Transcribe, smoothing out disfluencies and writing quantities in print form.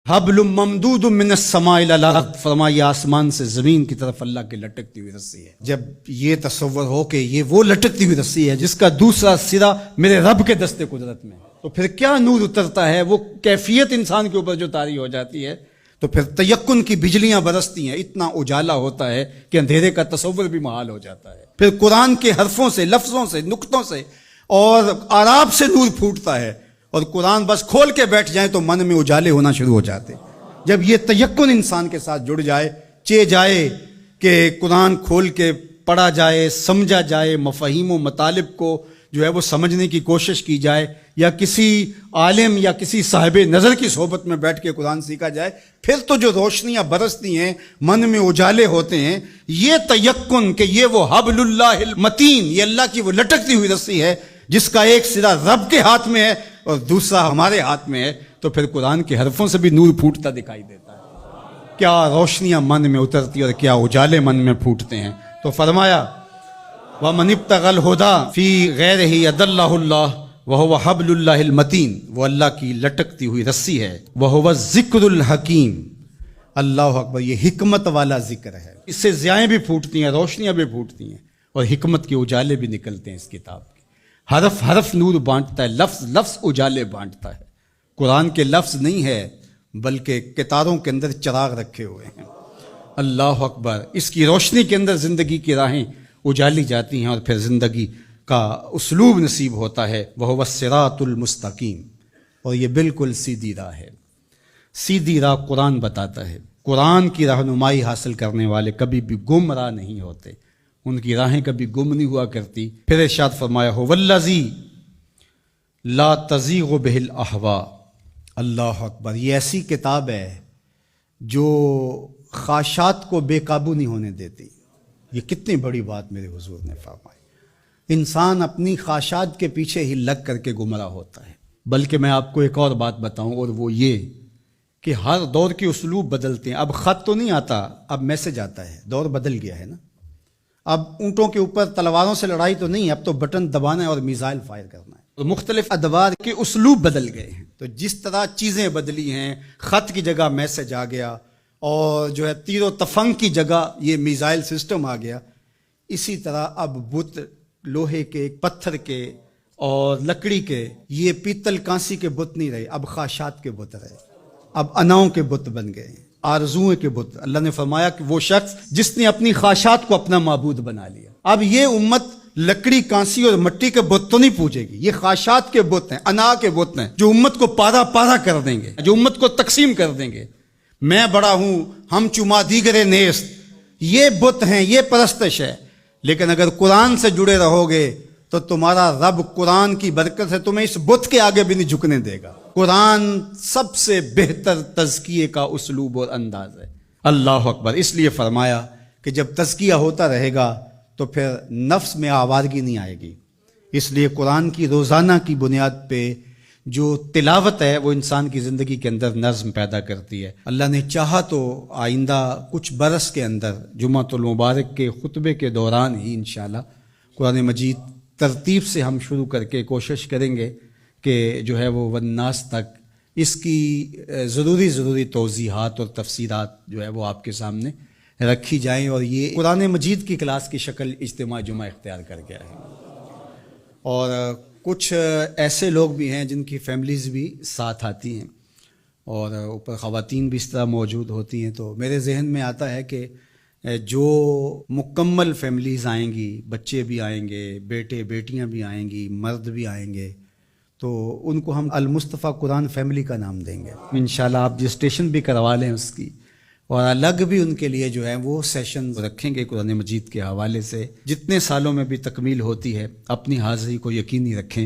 حبل ممدود من السماء الى الارض، فرمایا آسمان سے زمین کی طرف اللہ کی لٹکتی ہوئی رسی ہے۔ جب یہ تصور ہو کہ یہ وہ لٹکتی ہوئی رسی ہے جس کا دوسرا سرا میرے رب کے دست قدرت میں، تو پھر کیا نور اترتا ہے، وہ کیفیت انسان کے اوپر جو طاری ہو جاتی ہے، تو پھر تیقن کی بجلیاں برستی ہیں، اتنا اجالا ہوتا ہے کہ اندھیرے کا تصور بھی محال ہو جاتا ہے۔ پھر قرآن کے حرفوں سے، لفظوں سے، نقطوں سے اور آراب سے نور پھوٹتا ہے، اور قرآن بس کھول کے بیٹھ جائیں تو من میں اجالے ہونا شروع ہو جاتے۔ جب یہ تیقن انسان کے ساتھ جڑ جائے، جائے کہ قرآن کھول کے پڑھا جائے، سمجھا جائے، مفاہیم و مطالب کو جو ہے وہ سمجھنے کی کوشش کی جائے، یا کسی عالم یا کسی صاحب نظر کی صحبت میں بیٹھ کے قرآن سیکھا جائے، پھر تو جو روشنیاں برستی ہیں، من میں اجالے ہوتے ہیں۔ یہ تیقن کہ یہ وہ حبل اللہ المتین، یہ اللہ کی وہ لٹکتی ہوئی رسی ہے جس کا ایک سرا رب کے ہاتھ میں ہے اور دوسرا ہمارے ہاتھ میں ہے، تو پھر قرآن کے حرفوں سے بھی نور پھوٹتا دکھائی دیتا ہے۔ کیا روشنیاں من میں اترتی اور کیا اجالے من میں پھوٹتے ہیں۔ تو فرمایا وَمَنِ ابْتَغَى الْهُدَى فِي غَيْرِهِ أَضَلَّهُ اللَّهُ وَهُوَ حَبْلُ اللَّهِ الْمَتِينُ، وہ اللہ کی لٹکتی ہوئی رسی ہے۔ وَهُوَ الذِّكْرُ الْحَكِيمُ، اللہ اکبر، یہ حکمت والا ذکر ہے۔ اس سے ضیائیں بھی پھوٹتی ہیں، روشنیاں بھی پھوٹتی ہیں، اور حکمت کے اجالے بھی نکلتے ہیں اس کتاب کے۔ حرف حرف نور بانٹتا ہے، لفظ لفظ اجالے بانٹتا ہے۔ قرآن کے لفظ نہیں ہے بلکہ کتاروں کے اندر چراغ رکھے ہوئے ہیں۔ اللہ اکبر، اس کی روشنی کے اندر زندگی کی راہیں اجالی جاتی ہیں، اور پھر زندگی کا اسلوب نصیب ہوتا ہے۔ وَهُوَ الصِّرَاطُ الْمُسْتَقِيمُ، اور یہ بالکل سیدھی راہ ہے۔ سیدھی راہ قرآن بتاتا ہے۔ قرآن کی رہنمائی حاصل کرنے والے کبھی بھی گمراہ نہیں ہوتے، ان کی راہیں کبھی گم نہیں ہوا کرتی۔ پھر ارشاد فرمایا هُوَ الَّذِي لَا تَزِيغُ بِهِ الْأَهْوَاءُ، اللہ اکبر، یہ ایسی کتاب ہے جو خواہشات کو بے قابو نہیں ہونے دیتی۔ یہ کتنی بڑی بات میرے حضور نے فرمائی۔ انسان اپنی خواہشات کے پیچھے ہی لگ کر کے گمراہ ہوتا ہے۔ بلکہ میں آپ کو ایک اور بات بتاؤں، اور وہ یہ کہ ہر دور کے اسلوب بدلتے ہیں۔ اب خط تو نہیں آتا، اب میسج آتا ہے، دور بدل گیا ہے نا۔ اب اونٹوں کے اوپر تلواروں سے لڑائی تو نہیں، اب تو بٹن دبانا ہے اور میزائل فائر کرنا ہے۔ تو مختلف ادوار کے اسلوب بدل گئے ہیں، تو جس طرح چیزیں بدلی ہیں، خط کی جگہ میسج آ گیا، اور جو ہے تیر و تفنگ کی جگہ یہ میزائل سسٹم آ گیا، اسی طرح اب بت لوہے کے، پتھر کے اور لکڑی کے، یہ پیتل کانسی کے بت نہیں رہے، اب خواہشات کے بت رہے، اب اناؤں کے بت بن گئے، آرزوؤں کے بت۔ اللہ نے فرمایا کہ وہ شخص جس نے اپنی خواہشات کو اپنا معبود بنا لیا۔ اب یہ امت لکڑی، کانسی اور مٹی کے بت تو نہیں پوجے گی، یہ خواہشات کے بت ہیں، انا کے بت ہیں، جو امت کو پارا پارا کر دیں گے، جو امت کو تقسیم کر دیں گے۔ میں بڑا ہوں، ہم چما دیگرے نیست، یہ بت ہیں، یہ پرستش ہے۔ لیکن اگر قرآن سے جڑے رہو گے تو تمہارا رب قرآن کی برکت سے تمہیں اس بت کے آگے بھی نہیں جھکنے دے گا۔ قرآن سب سے بہتر تزکیے کا اسلوب اور انداز ہے۔ اللہ اکبر، اس لیے فرمایا کہ جب تزکیہ ہوتا رہے گا تو پھر نفس میں آوارگی نہیں آئے گی۔ اس لیے قرآن کی روزانہ کی بنیاد پہ جو تلاوت ہے وہ انسان کی زندگی کے اندر نظم پیدا کرتی ہے۔ اللہ نے چاہا تو آئندہ کچھ برس کے اندر جمعۃ المبارک کے خطبے کے دوران ہی انشاءاللہ قرآن مجید ترتیب سے ہم شروع کر کے کوشش کریں گے کہ جو ہے وہ والناس تک اس کی ضروری توضیحات اور تفسیرات جو ہے وہ آپ کے سامنے رکھی جائیں، اور یہ قرآن مجید کی کلاس کی شکل اجتماع جمعہ اختیار کر گیا ہے۔ اور کچھ ایسے لوگ بھی ہیں جن کی فیملیز بھی ساتھ آتی ہیں، اور اوپر خواتین بھی اس طرح موجود ہوتی ہیں، تو میرے ذہن میں آتا ہے کہ جو مکمل فیملیز آئیں گی، بچے بھی آئیں گے، بیٹے بیٹیاں بھی آئیں گی، مرد بھی آئیں گے، تو ان کو ہم المصطفیٰ قرآن فیملی کا نام دیں گے انشاءاللہ۔ آپ رجسٹریشن بھی کروا لیں اس کی، اور الگ بھی ان کے لیے جو ہے وہ سیشن رکھیں گے قرآن مجید کے حوالے سے۔ جتنے سالوں میں بھی تکمیل ہوتی ہے اپنی حاضری کو یقینی رکھیں۔